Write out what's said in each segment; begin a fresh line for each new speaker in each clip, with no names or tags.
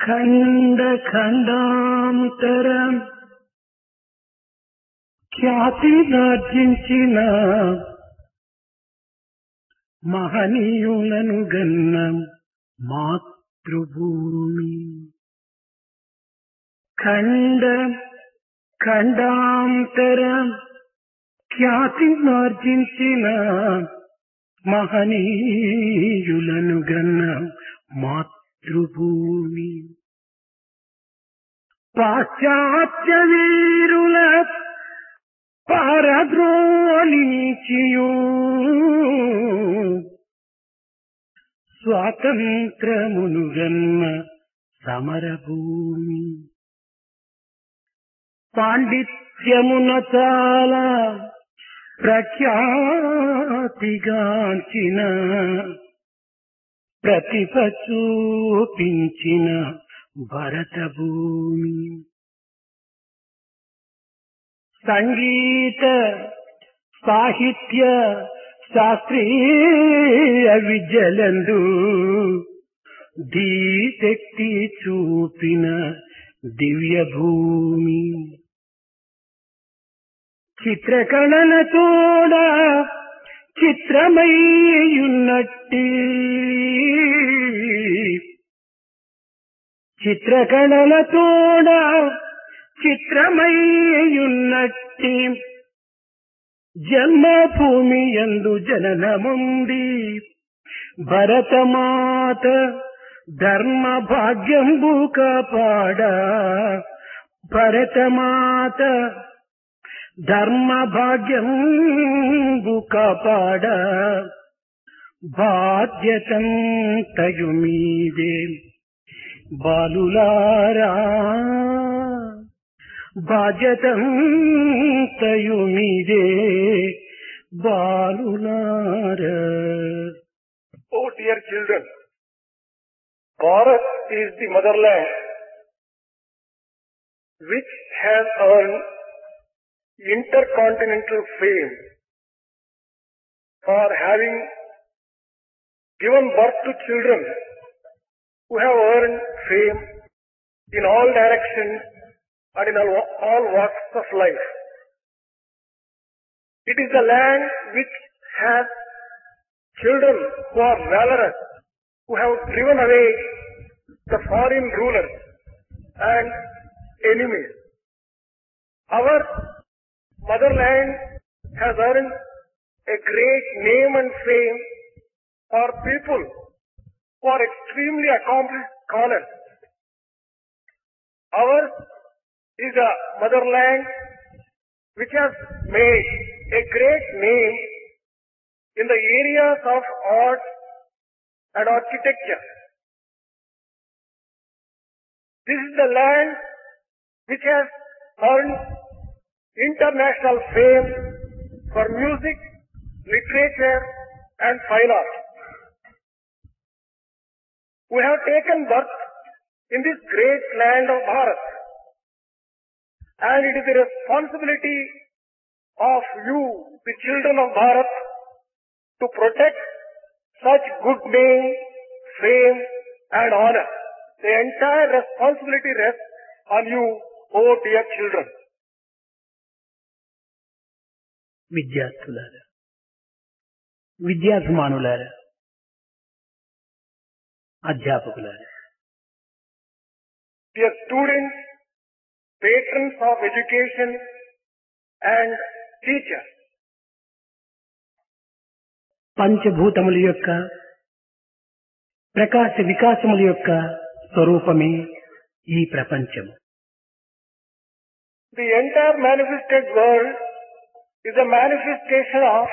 ఖండ ఖండాంతర ఖ్యాతినార్జించిన మహనీయులను గన్న మాతృభూమి. ఖండ ఖండాంతర ఖ్యాతినార్జించిన మహనీయులను గన్న మాతృభూమి. పాశ్చాత్య వీరుల పారద్రోలించియు స్వాతంత్రమును గన్న సమరభూమి. పాండిత్యమున చాలా ప్రఖ్యాతిగాంచిన ప్రతిభ చూపించిన భరతభూమి. సంగీత సాహిత్య శాస్త్రీయ విద్యలందు ధీశక్తి చూపిన దివ్య భూమి. చిత్రకళల తోడ చిత్రమయ్యున్నట్టి చిత్రకళల తోడ చిత్రమయ్యున్నట్టి జన్మభూమి యందు జననముంది భరతమాత ధర్మ భాగ్యంబు కాపాడ. భరతమాత ధర్మ భాగ్యంబు కాపాడ. బాధ్యతంతయు మీదే బాలులారా, బాధ్యతంతయు మీదే బాలులారా.
Oh dear children, Bharat is the motherland which has earned intercontinental fame for having given birth to children who have earned fame in all directions and in all walks of life. It is the land which has children who are valorous, who have driven away the foreign rulers and enemies. Our motherland has earned a great name and fame for people who are extremely accomplished scholars. Ours is a motherland which has made a great name in the areas of art and architecture. This is the land which has earned international fame for music, literature and fine art. We have taken birth in this great land of Bharat, and it is the responsibility of you, the children of Bharat, to protect such good name, fame and honor. The entire responsibility rests on you, oh dear children.
విద్యార్థులారా, విద్యాభిమానులారా, అధ్యాపకులారా,
dear students, patrons of education and teachers,
పంచభూతముల యొక్క ప్రకాశ వికాసముల యొక్క స్వరూపమే ఈ ప్రపంచము.
The entire manifested world is a manifestation of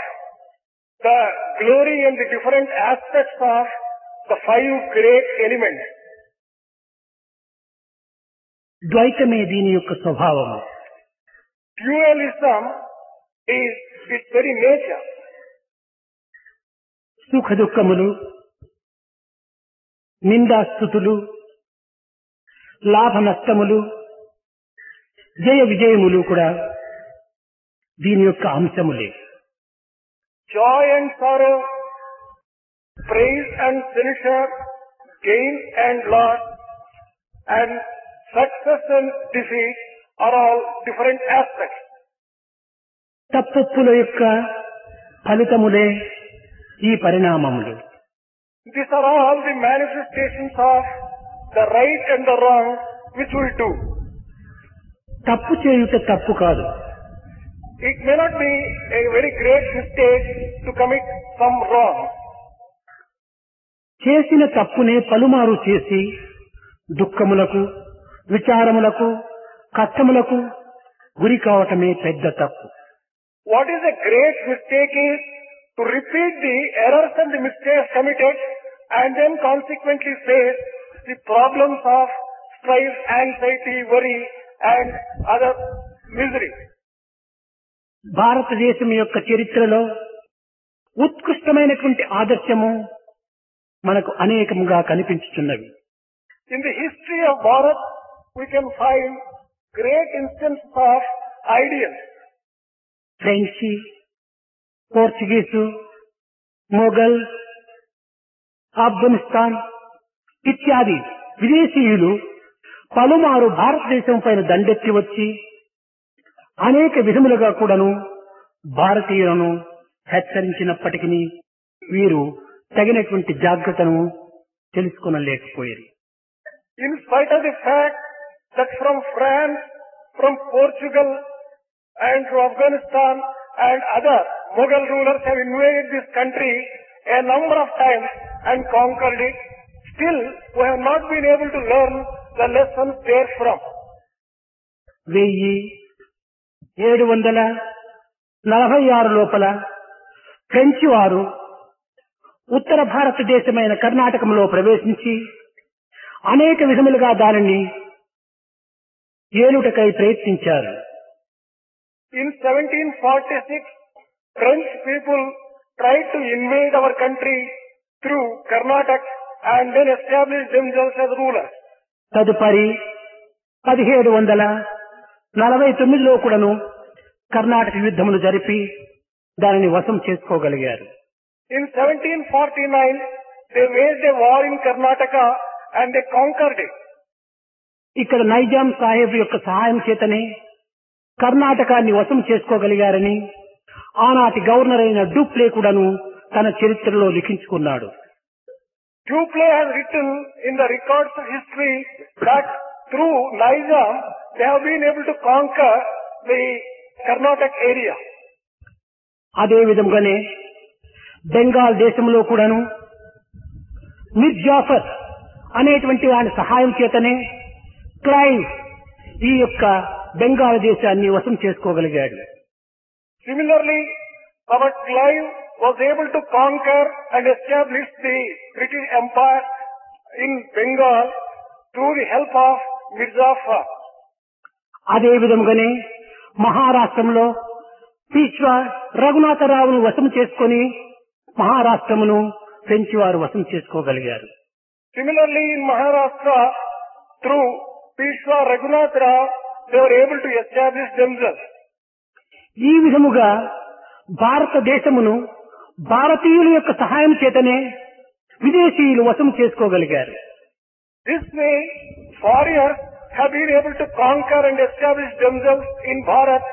the glory and the different aspects of the five great elements.
ద్వైతమే దీని యొక్క స్వభావము.
Dualism is its very nature.
సుఖ దుఃఖములు, నిందాస్తుతులు, లాభ నష్టములు, జయ విజయములు కూడా దీని యొక్క అంశములే.
Joy and sorrow, praise and censure, gain and loss and success and defeat are all different aspects.
తప్పొప్పుల యొక్క ఫలితములే ఈ పరిణామములు.
These are all the manifestations of the right and the wrong which we do.
తప్పు చేయుట తప్పు కాదు.
It may not be a very great mistake to commit some wrong.
చేసిన తప్పునే పలుమారు చేసి దుఃఖములకు, విచారములకు, కష్టములకు గురి కావటమే పెద్ద తప్పు.
What is a great mistake is to repeat the errors and the mistakes committed and then consequently face the problems of strife, anxiety, worry and other misery.
భారతదేశం యొక్క చరిత్రలో ఉత్కృష్టమైనటువంటి ఆదర్శము మనకు అనేకముగా కనిపించుచున్నవి.
In the history of Bharat, we can find great instances of ideals.
French, Portuguese, Mughal, Afghanistan ఇత్యాది విదేశీయులు పలుమారు భారతదేశం పైన దండెత్తి వచ్చి అనేక విధములుగా కూడాను భారతీయులను హెచ్చరించినప్పటికీ వీరు తగినటువంటి జాగ్రత్తను తెలుసుకొనలేకపోయారు.
In spite of the fact that from France, from Portugal and from Afghanistan and other Mughal rulers have invaded this country a number of times and conquered it, still we have not been able to learn the lessons therefrom.
1746 లోపల ఫ్రెంచి వారు ఉత్తర భారతదేశమైన కర్ణాటకంలో ప్రవేశించి అనేక విధములుగా దానిని ఏలుటకై ప్రయత్నించారు.
In 1746, French people tried to invade our country through Karnataka and then establish themselves as rulers.
తదుపరి 1749లో కూడాను కర్ణాటక యుద్ధములు జరిపి దానిని వశం చేసుకోగలిగారు.
In 1749, they waged a war in Karnataka and they conquered it.
ఇక్కడ నైజాం సాహెబ్ యొక్క సహాయం చేతనే కర్ణాటకాన్ని వశం చేసుకోగలిగారని ఆనాటి గవర్నర్ అయిన డూప్లే కూడాను తన చరిత్రలో లిఖించుకున్నాడు.
Dupleix has written in the records of history that through Nizam they have been able to conquer the Karnataka area.
అదే విధంగానే బెంగాల్ దేశంలో కూడాను మిర్ జాఫర్ అనేటువంటి వారి సహాయం చేతనే క్లైవ్ ఈ యొక్క బెంగాల్ దేశాన్ని వశం చేసుకోగలిగాడు.
Similarly, our Clive was able to conquer and establish the British Empire in Bengal through the help of Mirzapha.
అదే విధంగానే మహారాష్ట్రంలో పీష్వా రఘునాథరావును వశం చేసుకొని మహారాష్ట్రమును ఫ్రెంచి వారు వశం చేసుకోగలిగారు.
Similarly, in Maharashtra, through Pishwa Raghunath Rao, they were able to establish themselves.
ఈ విధముగా భారతదేశమును భారతీయుల యొక్క సహాయం చేతనే విదేశీయులు వశం చేసుకోగలిగారు.
This way, foreigners have been able to conquer and establish themselves in Bharat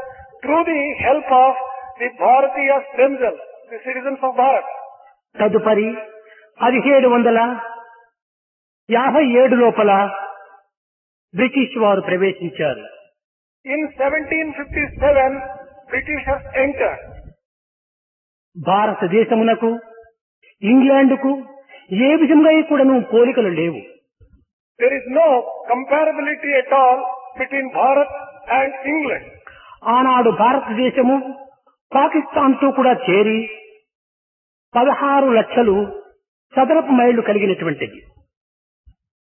through the help of the Bharatiyas themselves, the citizens of Bharat.
తదుపరి 1757 లోపల బ్రిటిష్ వారు ప్రవేశించారు.
In 1757, Britishers entered.
భారతదేశమునకు ఇంగ్లాండ్కు ఏ విధంగా కూడాను పోలికలు లేవు.
There is no comparability at all between Bharat and England.
ఆనాడు భారతదేశము పాకిస్తాన్ తో కూడా చేరి 16 లక్షలు చదరపు మైళ్లు కలిగినటువంటిది.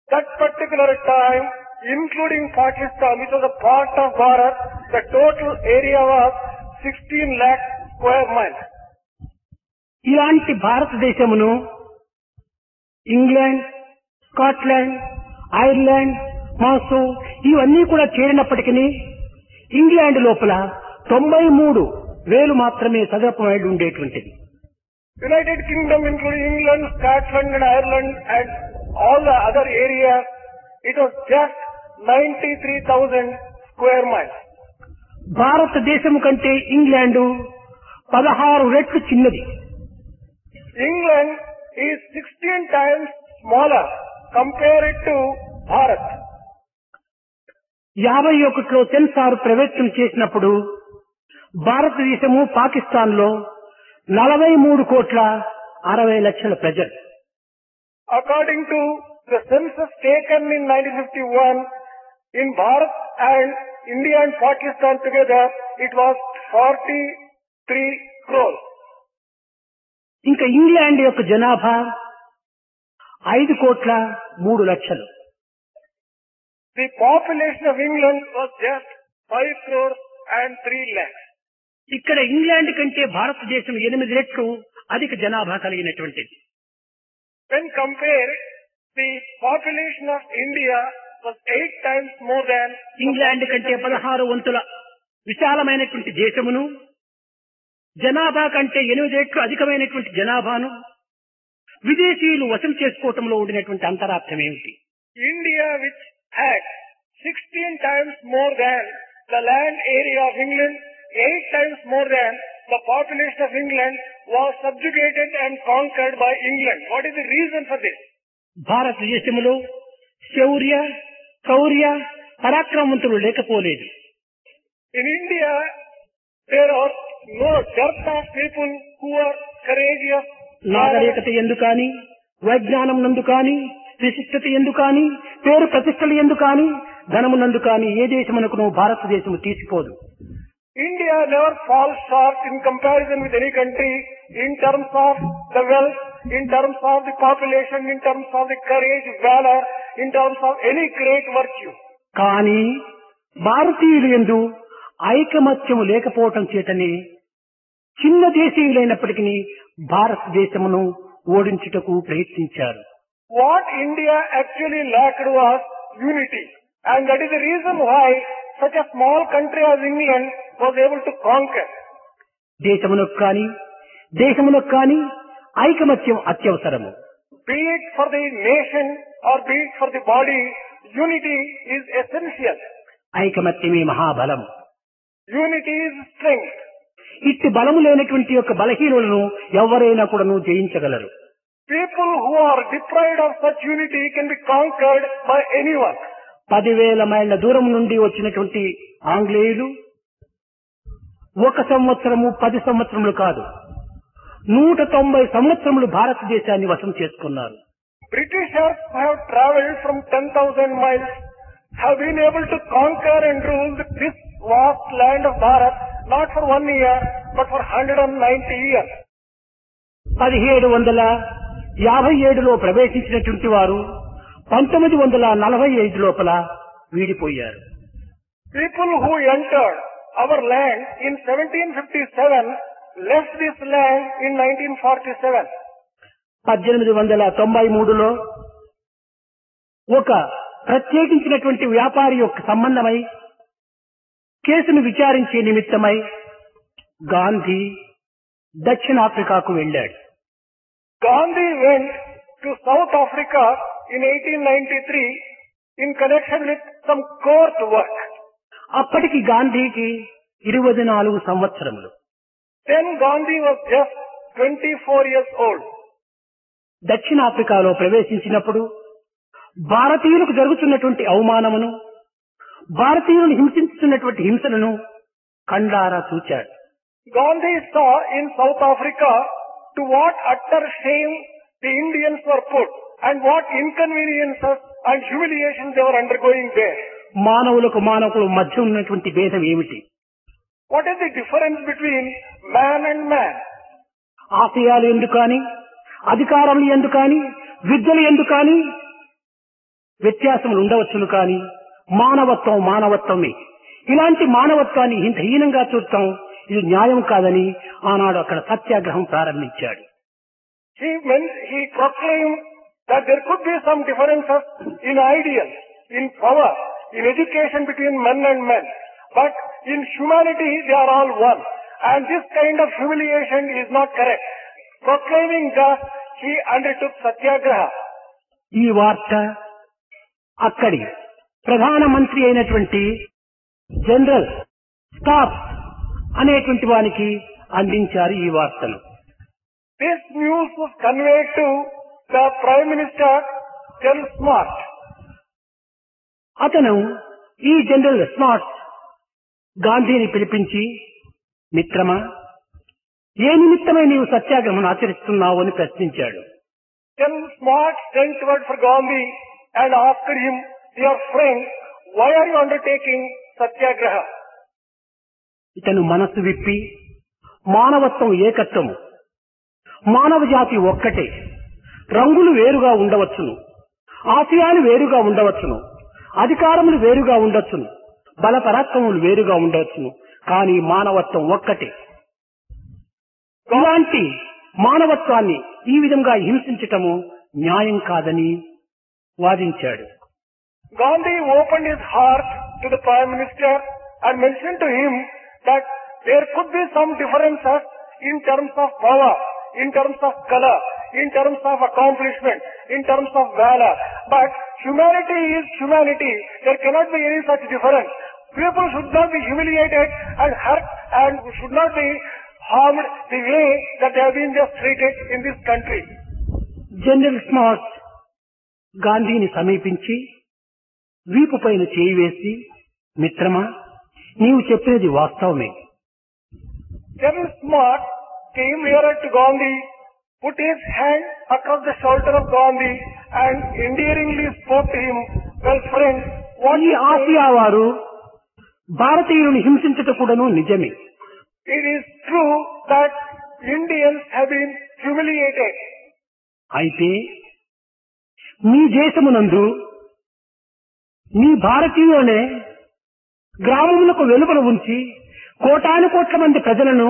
That particular time, including Pakistan, which was a part of Bharat, the total area was 16 lakh square miles.
ఇలాంటి భారతదేశమును ఇంగ్లాండ్, స్కాట్లాండ్, ఐర్లాండ్, మాసో ఇవన్నీ కూడా చేరినప్పటికీ ఇంగ్లాండ్ లోపల 93,000 మాత్రమే చదరపు మైళ్ళు ఉండేటువంటిది.
United Kingdom, including England, Scotland and Ireland and all the other areas, it was just 93,000 square miles.
భారతదేశము కంటే ఇంగ్లాండు 16 రెట్లు చిన్నది.
England is 16 times smaller compared to Bharat.
51లో సెన్సార్ ప్రవేశం చేసినప్పుడు భారతదేశము పాకిస్తాన్ లో 43,60,00,000 ప్రజలు.
According to the census taken in 1951, in Bharat and India and Pakistan together, it was 43 crores.
ఇంకా ఇంగ్లాండ్ యొక్క జనాభా 5,03,00,000.
The population of England was just 5 crores and 3 lakhs.
ఇక్కడ ఇంగ్లాండ్ కంటే భారతదేశం 8 రెట్లు అధిక జనాభా కలిగినటువంటిది.
When compared, the population of India was 8 times more than
England కంటే 16 వంతుల విశాలమైనటువంటి దేశమును, జనాభా కంటే 8 రెట్లు అధికమైనటువంటి జనాభాను విదేశీయులు వశం చేసుకోవటంలో ఉండినటువంటి అంతరార్థం ఏమిటి?
India, which had 16 times more than the land area of England, 8 times more than the population of England, was subjugated and conquered by England. What is the reason for this?
భారతదేశంలో శౌర్య, శౌర్య, పరాక్రమవంతులు లేకపోలేదు.
In India, there are no dearth of people who are courageous.
నాగరికత ఎందు కాని, వైజ్ఞానం నందు కాని, విశిష్టత ఎందు కాని, పేరు ప్రతిష్టలు ఎందు కాని, ధనమునందు కాని ఏ దేశమునకును భారతదేశము తీసిపోదు.
India never falls short in comparison with any country in terms of the wealth, in terms of the population, in terms of the courage, valor, in terms of any great virtue.
కానీ భారతీయులు యందు ఐకమత్యము లేకపోవటం చేతనే చిన్న దేశీయులైనప్పటికీ భారతదేశమును ఓడించుటకు ప్రయత్నించారు.
What India actually lacked was unity, and that is the reason why such a small country as England was able to conquer.
దేశమునకు కాని, దేశమునకు కాని ఐకమత్యం అత్యవసరము.
Be it for the nation or be it for the body, unity is essential.
ఐకమత్యమే మహాబలం.
Unity is strength.
ఇట్టి బలము లేనటువంటి యొక్క బలహీనులను ఎవరైనా కూడాను జయించగలరు.
People who are deprived of such unity can be conquered by anyone.
10,000 మైళ్ళ దూరం నుండి వచ్చినటువంటి ఆంగ్లేయులు 1 సంవత్సరము 10 సంవత్సరములు కాదు, 190 సంవత్సరములు భారతదేశాన్ని వశం చేసుకున్నారు.
Britishers have travelled from 10,000 miles, have been able to conquer and rule this vast land of Bharat, not for 1 year, but for 190 years.
1757లో ప్రవేశించినటువంటి వారు 1945 లోపల వీడిపోయారు.
People who entered our land in 1757 left this land in 1947.
1893లో ఒక ప్రత్యేకించినటువంటి వ్యాపారి యొక్క సంబంధమై కేసును విచారించే నిమిత్తమై గాంధీ దక్షిణాఫ్రికాకు వెళ్ళాడు.
Gandhi went to South Africa in 1893 in connection with some court work.
అప్పటికి గాంధీకి 24 సంవత్సరములు.
Then Gandhi was just 24 years old.
దక్షిణాఫ్రికాలో ప్రవేశించినప్పుడు భారతీయులకు జరుగుతున్నటువంటి అవమానమును, భారతీయులను హింసిస్తున్నటువంటి హింసలను కండారా చూచాడు.
Gandhi saw in South Africa to what utter shame the Indians were put and what inconveniences and humiliations they were undergoing there.
మానవులకు మానవుల మధ్య ఉన్నటువంటి భేదం ఏమిటి?
What is the difference between man and man?
ఆశయాలు ఎందుకు కానీ, అధికారములు ఎందుకు కానీ, విద్యలు ఎందుకు కానీ వ్యత్యాసములు ఉండవచ్చును కానీ మానవత్వం మానవత్వమే. ఇలాంటి మానవత్వాన్ని ఇంత హీనంగా చూడటం ఇది న్యాయం కాదని ఆనాడు అక్కడ సత్యాగ్రహం ప్రారంభించాడు.
He proclaimed that there could be some differences in ideals, in power, in education between men and men, but in humanity they are all one, and this kind of humiliation is not correct. Proclaiming thus, he undertook satyagraha.
ఈ వార్త అక్కడి ప్రధానమంత్రి అయినటువంటి general staff అనేటువంటి వానికి అందించారు ఈ వార్తను.
This news was conveyed to the Prime Minister, General Smart.
అతను ఈ జనరల్ స్మార్ట్ గాంధీని పిలిపించి, మిత్రమా, ఏ నిమిత్తమై నీవు సత్యాగ్రహం ఆచరిస్తున్నావు అని ప్రశ్నించాడు.
General Smart sent word for Gandhi and asked him, "Dear friend, why are you undertaking satyagraha?"
ఇతను మనస్సు విప్పి, మానవత్వం ఏకత్వము, మానవ జాతి ఒక్కటే, రంగులు వేరుగా ఉండవచ్చును, ఆశయాలు వేరుగా ఉండవచ్చును, అధికారములు వేరుగా ఉండొచ్చును, బలపరాక్రములు వేరుగా ఉండవచ్చును, కానీ మానవత్వం ఒక్కటే. ఇలాంటి మానవత్వాన్ని ఈ విధంగా హింసించటము న్యాయం కాదని వాదించాడు.
Gandhi opened his heart to the Prime Minister and mentioned to him that there could be some differences in terms of power, in terms of color, in terms of accomplishment, in terms of valor. But humanity is humanity. There cannot be any such difference. People should not be humiliated and hurt and should not be harmed the way that they have been just treated in this country.
General smart గాంధీని సమీపించి వీపు పైన చేయి వేసి, మిత్రమా, నీవు చెప్పినది వాస్తవమే.
General Smart came nearer to Gandhi, put his hand across the shoulder of Gandhi and endearingly spoke to him, "Well friend, what
ఈ ఆసియా వారు భారతీయులను హింసించట కూడాను నిజమే.
it is true that Indians have been humiliated.
అయితే మీ దేశమునందు మీ భారతీయులనే గ్రామములకు వెలుపల ఉంచి కోటాను కోట్ల మంది ప్రజలను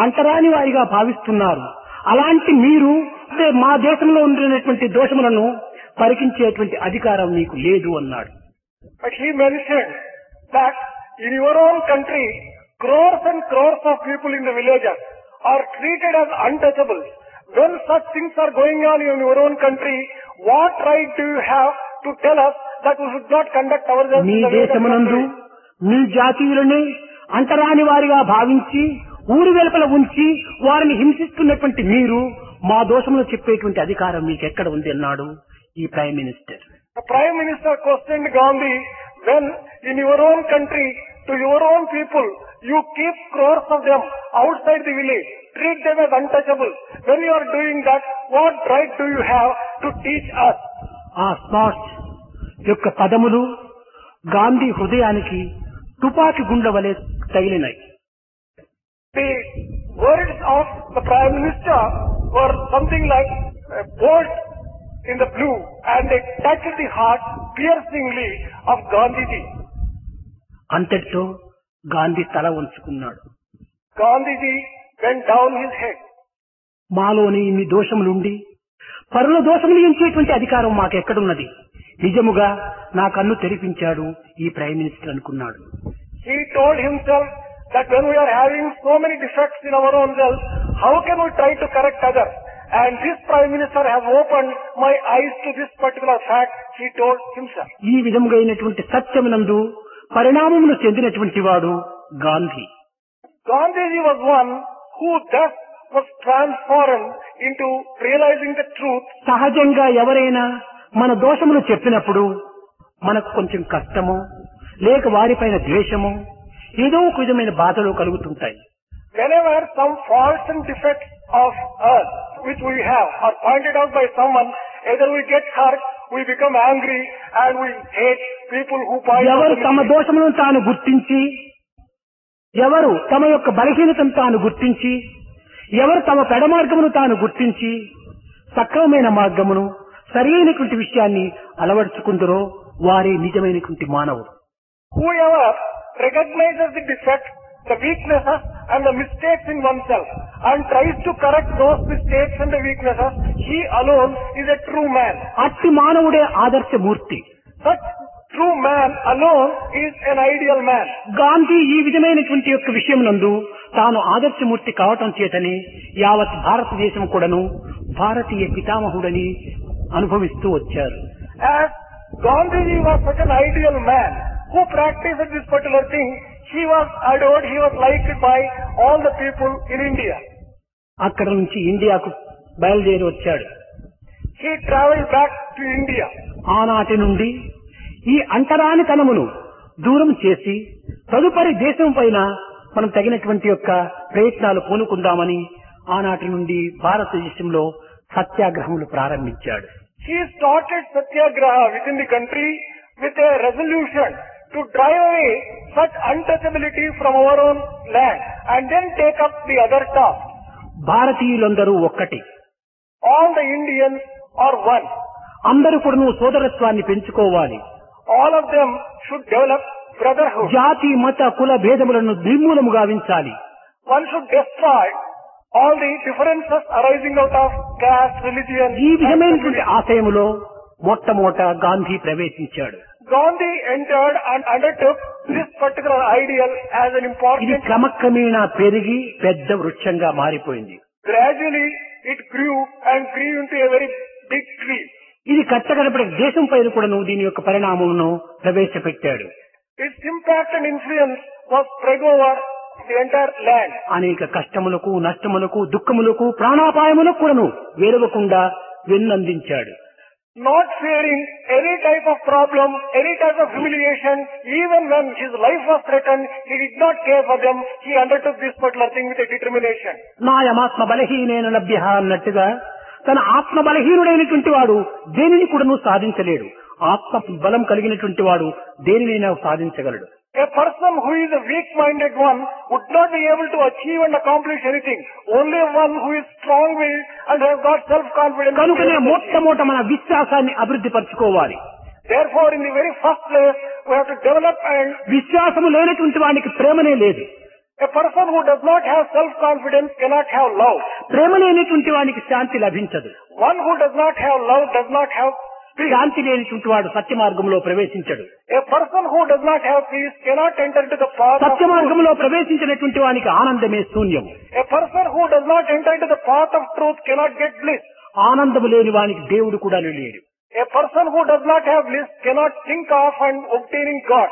అంటరాని వారిగా భావిస్తున్నారు. అలాంటి మీరు మా దేశంలో ఉండినటువంటి దోషములను పరికించేటువంటి అధికారం మీకు లేదు అన్నాడు.
But he mentioned that in your own country, crores and crores of people in the villages are treated as untouchables. When such things are going on in your own country, what right do you have to tell us that we should not conduct ourselves
me
in the way that
దేశమునందు
country?"
మీ జాతీయులని అంటరాని వారిగా భావించి ఊరి వెలుపల ఉంచి వారిని హింసిస్తున్నటువంటి మీరు మా దోషములు చెప్పేటువంటి అధికారం మీకు ఎక్కడ ఉంది అన్నాడు ఈ prime minister.
The Prime Minister questioned Gandhi, when in your own country, to your own people, you keep crores of them outside the village, treat them as untouchables. When you are doing that, what right do you have to teach us?
ఆ smart యొక్క పదములు గాంధీ హృదయానికి తుపాకి గుండ్ల వలె తగిలినాయి.
The words of the Prime Minister were something like a bolt in the blue, and they touched the heart piercingly of Gandhiji.
అంతటితో గాంధీ తల వంచుకున్నాడు.
Gandhiji bent down his head.
మాలోని ఇన్ని దోషములుండి పరుల దోషములు ఎంచేటువంటి అధికారం మాకెక్కడున్నది? నిజముగా నా కన్ను తెరిపించాడు ఈ ప్రైమ్ మినిస్టర్ అనుకున్నాడు.
He told himself that when we are having so many defects in our own self, how can we try to correct others? And this Prime Minister has opened my eyes to this particular fact, he told himself.
ఈ విధముగా అయినటువంటి సత్యమునందు పరిణామమును చెందినటువంటి వాడు Gandhi.
Gandhiji was one who thus was transformed into realizing the truth.
సహజంగా ఎవరైనా మన దోషములు చెప్పినప్పుడు మనకు కొంచెం కష్టము లేక వారిపైన ద్వేషము ఏదో ఒక విధమైన బాధలు కలుగుతుంటాయి.
Whenever some faults and defects of us which we have are pointed out by someone, either we get hurt, we become angry, and we hate people who point
ఎవరు
out
తమ
the
దోషములను తాను గుర్తించి, ఎవరు తమ యొక్క బలహీనతను తాను గుర్తించి, ఎవరు తమ పెడమార్గమును తాను గుర్తించి సక్రమమైన మార్గమును సరైనటువంటి విషయాన్ని అలవర్చుకుందరో వారే నిజమైనటువంటి మానవుడు.
Whoever recognizes the defects, the weaknesses and the mistakes in oneself and tries to correct those mistakes and the weaknesses, he alone is a true man.
అట్టి మానవుడే ఆదర్శమూర్తి.
Such true man alone is an ideal man.
Gandhi ఈ విధమైనటువంటి యొక్క విషయం నందు తాను ఆదర్శమూర్తి కావటం చేతనే యావత్ భారతదేశం కూడాను భారతీయ పితామహుడని అనుభవిస్తూ వచ్చారు.
As Gandhiji was such an ideal man who practiced this particular thing. He was adored, he was liked by all the people in India.
అక్కడ నుంచి ఇండియాకు బయలుదేరి వచ్చాడు.
He travelled back to India.
ఆనాటి నుండి ఈ అంటరానితనమును దూరం చేసి తదుపరి దేశం పైన మనం తగినటువంటి యొక్క ప్రయత్నాలు పూనుకుందామని ఆనాటి నుండి భారతదేశంలో సత్యాగ్రహములు ప్రారంభించాడు.
He started satyagraha within the country with a resolution to drive away such untouchability from our own land and then take up the other task.
భారతీయులందరూ ఒక్కటి.
All the Indians are one.
అందరూ కూడా సోదరత్వాన్ని పెంచుకోవాలి.
All of them should develop brotherhood.
జాతి మత కుల భేదములను నిర్మూలము గావించాలి.
One should destroy all the differences arising out of caste, religion.
ఈ విధమైనటువంటి ఆశయములో మొట్టమొదట గాంధీ ప్రవేశించాడు.
Gandhi entered and undertook this particular ideal as an
ఇది
important.
క్రమక్రమేణా పెరిగి పెద్ద వృక్షంగా మారిపోయింది.
Gradually it grew and grew into a very big tree.
ఇది కట్టగడపడి దేశం పైన కూడాను దీని యొక్క పరిణామమును ప్రవేశపెట్టాడు.
Its impact and influence was spread over the entire land.
అనేక కష్టములకు నష్టములకు దుఃఖములకు ప్రాణాపాయములకు కూడాను వేరవకుండా వెన్నందించాడు.
Not fearing any type of problem, any type of humiliation, even when his life was threatened, he did not care for them. He undertook this particular thing with a determination.
నాయమాత్మ బలహీనేన లభ్య అన్నట్టుగా తన ఆత్మ బలహీనుడైనటువంటి వాడు దేనిని కూడాను సాధించలేడు. ఆత్మ బలం కలిగినటువంటి వాడు దేనినైనా సాధించగలడు.
A person who is a weak-minded one would not be able to achieve and accomplish anything. Only one who is strong-willed and has got self-confidence.
కనుకనే మొట్టమొదట మన విశ్వాసాన్ని అభివృద్ధి పరచుకోవాలి.
Therefore, in the very first place, we have to develop and
విశ్వాసము లేనటువంటి వానికి ప్రేమనే లేదు.
a person who does not have self-confidence cannot have love.
ప్రేమ లేనటువంటి వానికి శాంతి లభించదు.
One who does not have love does not have peace.
శాంతి లేనటువంటి వాడు సత్య మార్గంలో ప్రవేశించడు.
A person who does not have peace cannot enter into the path of
Satya
truth.
మార్గంలో ప్రవేశించినటువంటి వానికి ఆనందమే శూన్యం.
A person who does not enter into the path of truth cannot get bliss.
ఆనందము లేని వానికి దేవుడు కూడా లేడు.
A person who does not have bliss cannot think of and obtaining God.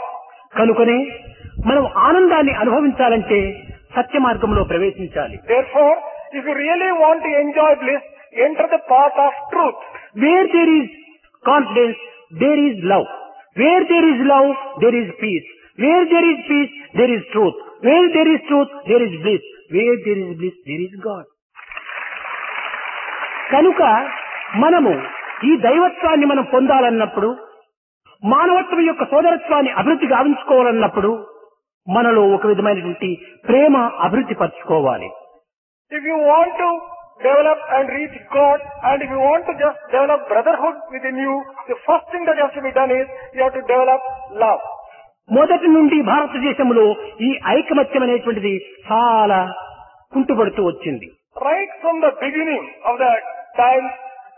కనుకనే మనం ఆనందాన్ని అనుభవించాలంటే సత్య మార్గంలో ప్రవేశించాలి.
Therefore, if you really want to enjoy bliss, enter the path of truth.
Where there is confidence there is love. Where there is love there is peace. Where there is peace there is truth. Where there is truth there is bliss. Where there is bliss there is God. కనుక మనము ఈ దైవత్వాన్ని మనం పొందాలన్నప్పుడు, మానవత్వం యొక్క సోదరత్వాన్ని అభివృద్ధి గావించుకోవాలన్నప్పుడు మనలో ఒక విధమైనటువంటి ప్రేమ అభివృద్ధి పరచుకోవాలి.
If you want to develop and reach God, and if you want to just develop brotherhood within you, the first thing that has to be done is you have to develop love.
మొదటి నుండి భారతదేశంలో ఈ ఐకమత్యం అనేటువంటిది చాలా కుంటుపడుతూ వచ్చింది.
Right from the beginning of the time,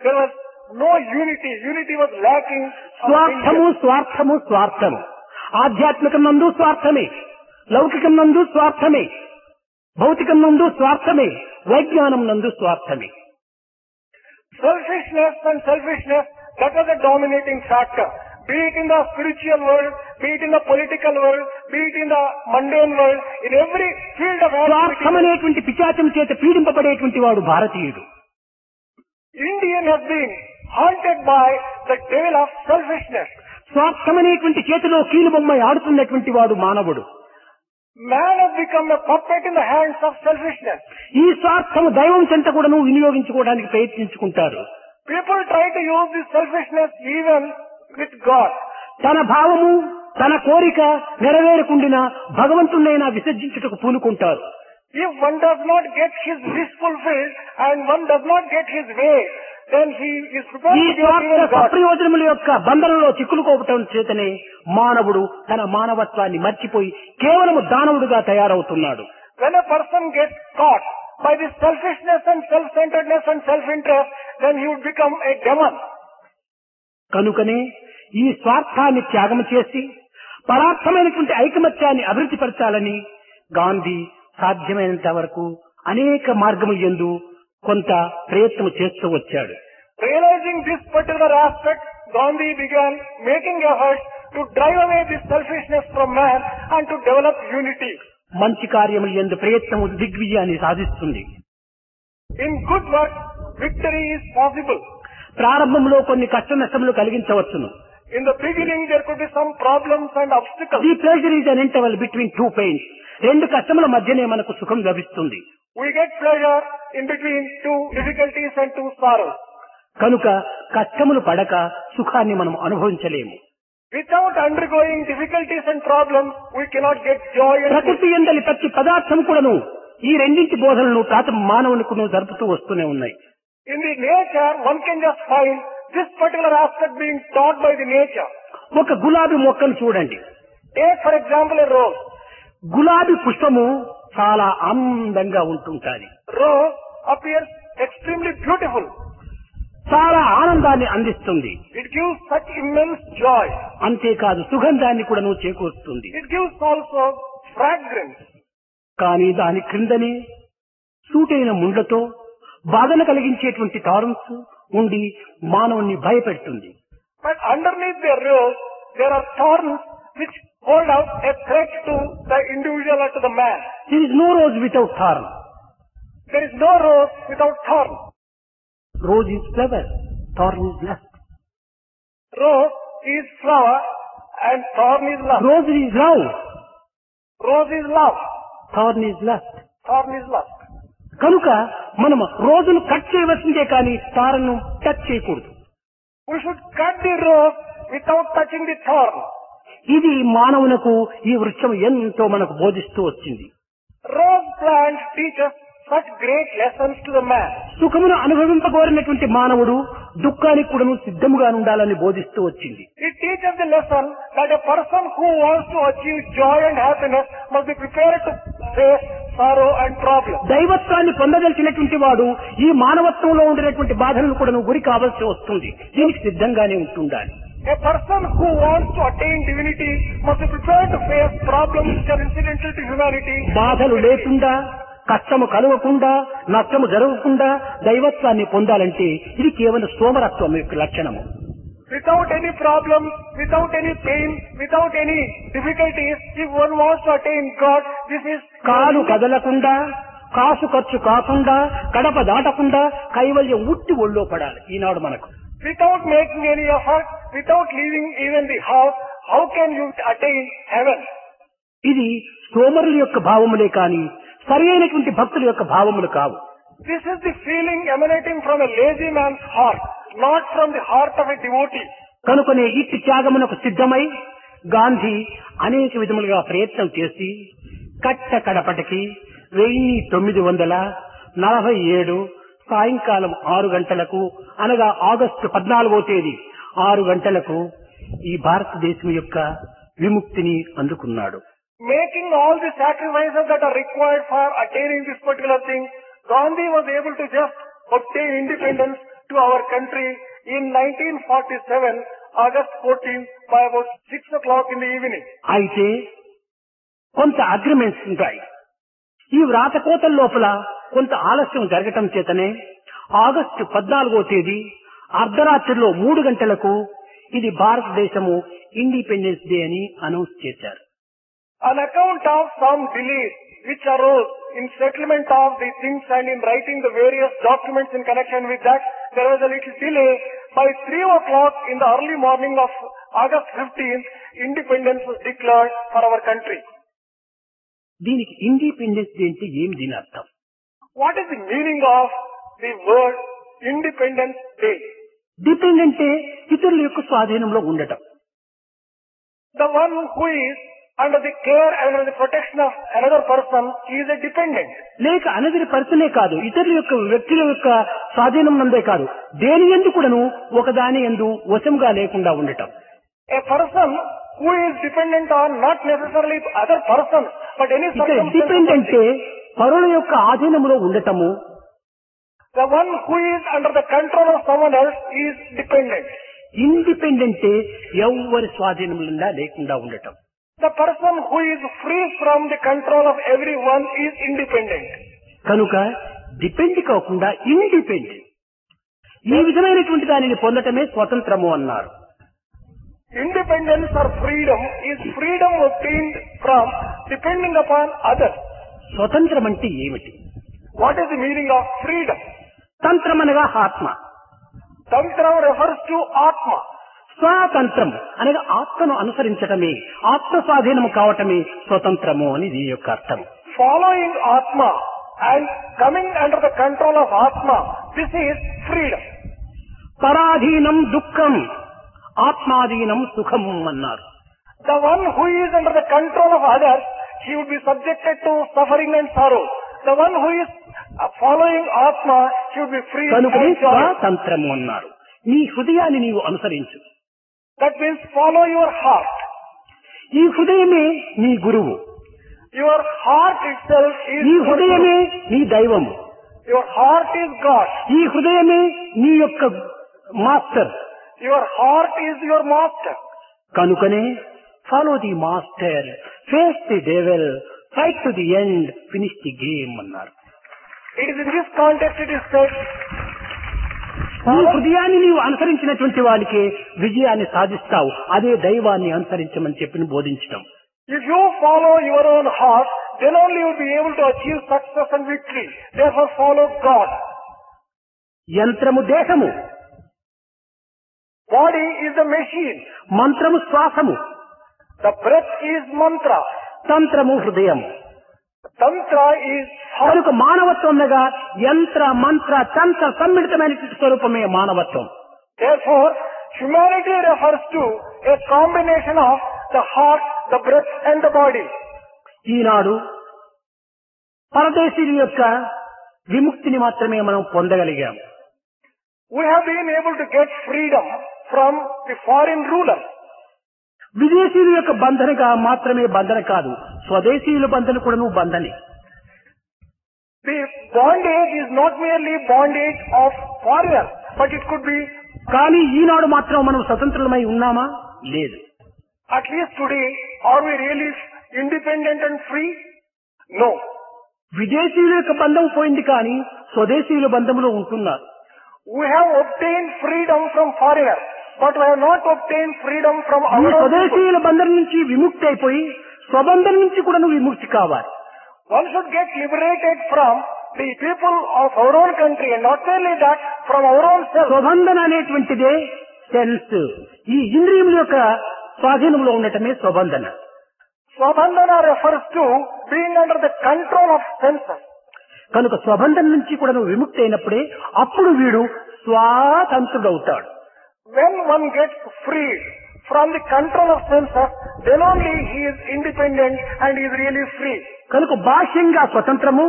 there was no unity. Unity was lacking.
స్వార్థము స్వార్థము స్వార్థము. ఆధ్యాత్మికం నందు స్వార్థమే, లౌకికం నందు స్వార్థమే, భౌతికం నందు స్వార్థమే, వైజ్ఞానం నందు స్వార్థమే.
Selfishness and selfishness, that was a dominating factor. Be it in the spiritual world, be it in the political world, be it in the mundane world, in every field of activity.
స్వార్థం అనేటువంటి పిశాచం చేత పీడింపబడేటువంటి వాడు భారతీయుడు.
Indian has been haunted by the devil of selfishness.
స్వార్థం అనేటువంటి చేతిలో కీలుబొమ్మ ఆడుతున్నటువంటి వాడు మానవుడు.
Man has become a puppet in the hands of selfishness.
ఈ స్వార్థము దైవం చెంత కూడాను వినియోగించుకోవడానికి ప్రయత్నించుకుంటారు.
People try to use this selfishness even with God.
తన భావము తన కోరిక నెరవేరకుండిన భగవంతుడైనా విసర్జించుటకు పూనుకుంటారు.
If one does not get his wish fulfilled and one does not get his way, then he is prepared
ఈ
to give
స్వార్థ
even God.
సప్రయోజనముల యొక్క బంధనంలో చిక్కులుకోవటం చేతనే మానవుడు తన మానవత్వాన్ని మర్చిపోయి కేవలము దానవుడుగా తయారవుతున్నాడు.
When a person gets caught by this selfishness and self-centeredness and self-interest, then he would become a demon.
కనుకనే ఈ స్వార్థాన్ని త్యాగం చేసి పరార్థమైనటువంటి ఐకమత్యాన్ని అభివృద్ధి పరచాలని గాంధీ సాధ్యమైనంత వరకు అనేక మార్గముల యందు కొంత ప్రయత్నం చేస్తూ వచ్చాడు.
Realizing this particular aspect, Gandhi began making efforts to drive away this selfishness from man and to develop unity.
మంచి కార్యములు యందు ప్రయత్నము దిగ్విజయాన్ని సాధిస్తుంది.
In good work, victory is possible.
ప్రారంభంలో కొన్ని కష్ట నష్టములు కలిగించవచ్చును.
In the beginning, there could be some problems and obstacles.
The pleasure is an interval between two pains. రెండు కష్టముల మధ్యనే మనకు సుఖం లభిస్తుంది.
We get pleasure in between two difficulties and two sorrows.
కనుక కష్టములు పడక సుఖాన్ని మనం అనుభవించలేము.
Without undergoing difficulties and problems, we cannot get joy and
ప్రకృతి యందలి ప్రతి పదార్థం కూడాను ఈ రెండింటి బోధనలు ప్రాత మానవునికును జరుపుతూ వస్తూనే ఉన్నాయి.
in the nature, one can just find this particular aspect being taught by the nature.
ఒక గులాబీ మొక్కను చూడండి.
Take for example a rose.
గులాబీ పుష్పము చాలా అందంగా ఉంటుంటాది.
Rose appears extremely beautiful.
చాలా ఆనందాన్ని అందిస్తుంది.
It gives such immense joy.
అంతేకాదు సుగంధాన్ని కూడా చేకూరుస్తుంది.
It gives also fragrance.
కానీ దాని క్రిందనే సూటైన ముండ్లతో బాధన కలిగించేటువంటి టారన్స్ ఉండి మానవుని భయపెడుతుంది.
But underneath the rose, there are thorns which hold out a threat to the individual or to the man.
There is no rose without thorn.
There is no rose without thorn.
Rose is flower, thorn is lust.
Rose is flower and thorn is love.
Rose is love,
Rose is love.
thorn is lust.
Thorn is lust.
కనుక మనం రోజును cut చేయవలసిందే కానీ తారను touch చేయకూడదు.
We should cut the rose without touching the thorn.
ఇది మానవునకు ఈ వృక్షం ఎంతో మనకు బోధిస్తూ వచ్చింది.
Rose plant teaches such great lessons to the man.
సుఖమును అనుభవింపగోరినటువంటి మానవుడు దుఃఖానికి కూడా సిద్ధముగా ఉండాలని బోధిస్తూ వచ్చింది.
It teaches the lesson that a person who wants to achieve joy and happiness must be prepared to face sorrow and problems.
దైవత్వాన్ని పొందదలిచినటువంటి వాడు ఈ మానవత్వంలో ఉండినటువంటి బాధలను కూడా గురి కావాల్సి వస్తుంది. దీనికి సిద్ధంగానే ఉంటుండాలి.
A person who wants to attain divinity must be prepared to face problems which are incidental to humanity.
బాధలు లేకుండా, కష్టము కలగకుండా, నష్టము జరగకుండా దైవత్వాన్ని పొందాలంటే ఇది కేవలం సోమరత్వం యొక్క లక్షణము.
Without any problems, without any pain, without any difficulties, if one wants to attain God, this is
కాలు కదలకుండా, కాసు ఖర్చు కాకుండా, కడప దాటకుండా కైవల్యం ఉట్టి ఒళ్ళో పడాలి ఈనాడు మనకు.
without making any effort, without leaving even the house, how can you attain heaven?
ఇది సోమరుల యొక్క భావములే కాని సరి అయినటువంటి భక్తుల యొక్క భావములు కావు.
This is the feeling emanating from a lazy man's heart, not from the heart of a devotee.
కనుకనే ఇట్టి త్యాగమునకు సిద్ధమై గాంధీ అనేక విధములుగా ప్రయత్నం చేసి కట్ట కడపటికి 1947 సాయంకాలం 6 గంటలకు అనగా ఆగస్టు 14వ తేదీ 6 గంటలకు ఈ భారతదేశం యొక్క విముక్తిని అందుకున్నాడు.
Making all the sacrifices that are required for attaining this particular thing, Gandhi was able to just obtain independence to our country in 1947, August 14th by about 6 o'clock in the evening.
అయితే కొంత agreements ఉంటాయి. ఈ వ్రాతకోతల లోపల కొంత ఆలస్యం జరగటం చేతనే August 14వ తేదీ అర్ధరాత్రిలో 3 గంటలకు ఇది భారతదేశము ఇండిపెండెన్స్ డే అని అనౌన్స్ చేశారు.
On account of some delays which arose in settlement of the things and in writing the various documents in connection with that, there was a little delay. By 3 o'clock in the early morning of August 15th, independence was declared for our country.
దీనికి independence day అంటే ఏమి దీని అర్థం?
What is the meaning of the word Independence Day?
Depend అంటే ఇతరుల యొక్క స్వాధీనంలో ఉండటం.
The one who is under the care and under the protection of another person is a dependent.
లేక అనదరి పర్సనే కాదు, ఇతరుల యొక్క వ్యక్తుల యొక్క స్వాధీనం నందే కాదు, దేని యందు కూడాను ఒకదాని యందు వశంగా లేకుండా ఉండటం.
A person who is dependent on not necessarily other persons but any
depend
circumstance.
అంటే పరుల యొక్క ఆధీనంలో ఉండటము.
The one who is under the control of someone else is dependent.
ఇండిపెండెంటే ఎవరి స్వాధీనంలో లేకుండా ఉండటం.
The person who is free from the control of everyone is independent.
కనుక డిపెండ్ కాకుండా ఇండిపెండెంట్. ఈ విధమైనటువంటి దానిని పొందటమే స్వతంత్రము అన్నారు.
Independence or freedom is freedom obtained from depending upon others.
స్వతంత్రం అంటే ఏమిటి?
What is the meaning of freedom?
తంత్రం అనగా ఆత్మ.
Tantra refers to Atma.
స్వాతంత్రం అనగా ఆత్మను అనుసరించటమే, ఆత్మ స్వాధీనము కావటమే స్వతంత్రము అని దీని యొక్క అర్థం.
Following Atma and coming under the control of Atma, this is freedom.
పరాధీనం దుఃఖం, ఆత్మాధీనం సుఖం అన్నారు.
The one who is under the control of others, he would be subjected to suffering and sorrow. The one who is following Atma, he would be free
కనుకనే
and joy.
స్వాతంత్రము అన్నారు. నీ హృదయాన్ని నీవు అనుసరించు.
That means follow your heart.
ఈ హృదయమే నీ గురువు,
Your heart itself is
ఈ హృదయమే నీ దైవము,
your heart is God.
ఈ హృదయమే నీ యొక్క master.
Your heart is your master.
కనుకనే follow the master, face the devil, fight to the end, finish the game అన్నారు.
It is in this context it is said,
నీ హృదయాన్ని నీవు అనుసరించినటువంటి వాడికే విజయాన్ని సాధిస్తావు. అదే దైవాన్ని అనుసరించమని చెప్పి బోధించడం.
if you follow your own heart, then only you will be able to achieve success and victory. Therefore follow God.
యంత్రము దేహము,
Body is the machine.
మంత్రము శ్వాసము,
The breath is mantra.
తంత్రము హృదయము.
Tantra is heart.
కనుక మానవత్వంగా యంత్ర మంత్ర తంత్ర సమ్మిళితమైనటువంటి స్వరూపమే మానవత్వం.
Therefore, humanity refers to a combination of the heart, the breath and the body.
ఈనాడు పరదేశీయుల యొక్క విముక్తిని మాత్రమే మనం పొందగలిగాం.
We have been able to get freedom from the foreign ruler.
విదేశీయుల యొక్క బంధనగా మాత్రమే బంధన కాదు, స్వదేశీయుల బంధన కూడాను బంధనే.
The bondage is not merely bondage of foreigners, but it could be,
కానీ ఈనాడు మాత్రం మనం స్వతంత్రులమై ఉన్నామా? లేదు.
at least today, are we really independent and free? No.
విదేశీయుల యొక్క బంధం పోయింది కానీ స్వదేశీయుల బంధంలో ఉంటున్నారు.
We have obtained freedom from foreigners, but we have not obtained freedom from
ఈ
our own people.
స్వదేశీయుల బంధం నుంచి విముక్తి అయిపోయి స్వబంధం నుంచి కూడా విముక్తి కావాలి.
One should get liberated from the people of our own country, and not only that, from our own self.
స్వబంధన అనేటువంటిదే సెన్స్. ఈ ఇంద్రియముల యొక్క స్వాధీనంలో ఉండటమే స్వబంధన.
Swabandhana refers to being under the control of senses.
కనుక స్వబంధం నుంచి కూడా విముక్తి అయినప్పుడే అప్పుడు వీడు స్వాతంత్రుడవుతాడు.
When one gets freed from the control of senses, then only he is independent and he is really free.
కనుక బాహ్యంగా స్వతంత్రము,